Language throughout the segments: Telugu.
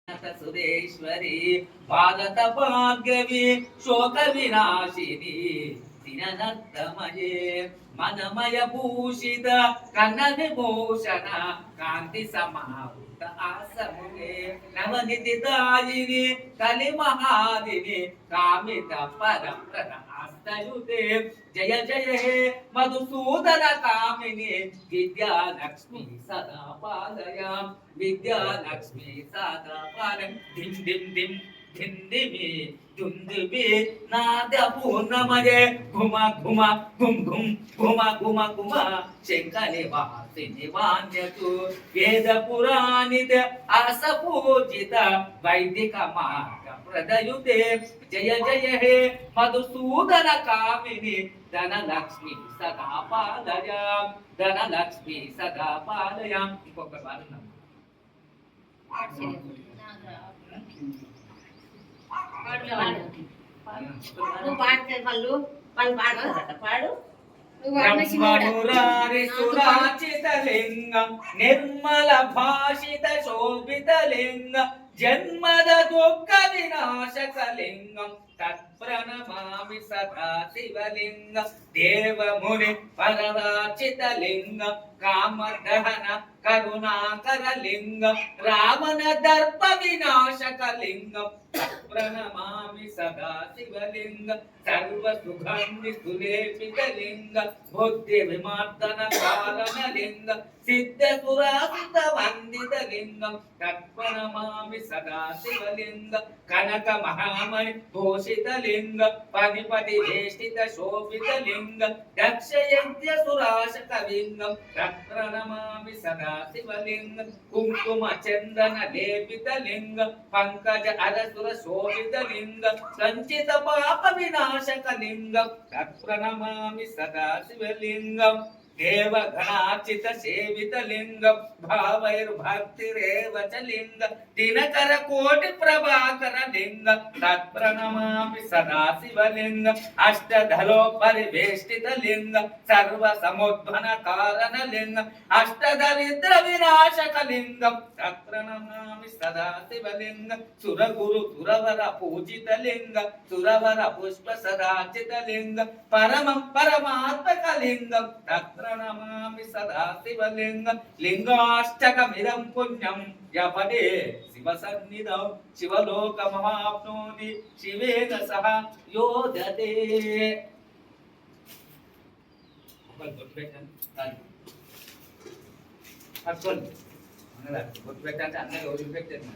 సురేశ్వరి భారత భార్గవి శోక వినాశిని దిననత్తమయే మనమయ భూషిత కన్న విభూషణ కాంతి సమావృత ఆసమునే నవనిధి దాయిని కలి మహాదిని కామిత పరప్రద ఆస్తయుతే జయ జయ హే మధుసూదన కామిని విద్యాలక్ష్మి సదా పాలయాం విద్యాలక్ష్మి సదా పాలయం దిం దిం దిం ధిందిమి దుందుబి నాద పూర్ణమయే ఘుమ ఘుమ ఘుం ఘుం ఘుమ ఘుమ ఘుమ శంకరి వాసిని వాన్యతు వేద పురాణిత అస పూజిత వైదిక మార్గ ప్రదయుతే జయ జయ హే మధుసూదన కామిని ధనలక్ష్మి సదా పాలయాం ధనలక్ష్మి సదా పాలయాం. ఇంకొక పాలన బ్రహ్మమురారిసురాచితలింగం నిర్మల భాషిత శోభితలింగం జన్మద దుఃఖ వినాశకలింగం తత్ప్రణమామి సదా శివలింగం దేవముని పరరాచితలింగం కామదహన కరుణాకరలింగం రావణ దర్ప వినాశకలింగం ప్రణమామి సదా శివలింగం సర్వ సుగంధి సులేపితలింగం బుద్ధి విమర్దన కారణలింగం సిద్ధ సురాసిత వందితలింగం తత్ప్రణమామి సదా శివలింగం కనక మహామణి భూషితలింగం పనిపతి వేష్టిత శోభితలింగం దక్ష యజ్ఞ సురాశకలింగం తత్ప్రణమామి సదా శివలింగం కుంకుమ చందన లేపితలింగం పంకజ అరసుర శోభితలింగం సంచిత పాప వినాశకలింగం తత్ప్రణమామి సదా శివలింగం దేవగణార్చిత సేవితలింగం భావైర్భక్తిరేవ చ లింగం దినకర కోటి ప్రభాకర లింగం తత్ప్రణమామి సదా శివలింగం అష్టధలో పరివేష్టిత లింగం సర్వ సముద్భన కారణ లింగం అష్టదరిద్ర వినాశక లింగం తత్ప్రణమామి సదా శివలింగం సురగురు సురవర పూజిత లింగం సురవర పుష్ప సదాచిత లింగం పరమం పరమాత్మక లింగం ప్రణమామి సదా శివలింగం లింగాష్టకమిదం పుణ్యం యపదే శివ సన్నిధౌ శివలోకమవాప్నోతి శివేన సహ యోధతే. గుర్తు పెట్టండి అందరూ రోజు పెట్టండి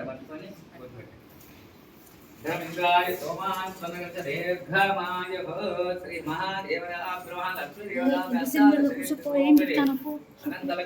పట్టుకొని గుర్తు పెట్టండి. ధర్గాయ సోమాన్ స్వనగత దీర్ఘమాయ శ్రీ మహాదేవర బ్రహ్మ లక్ష్మీ దేవత అనంతల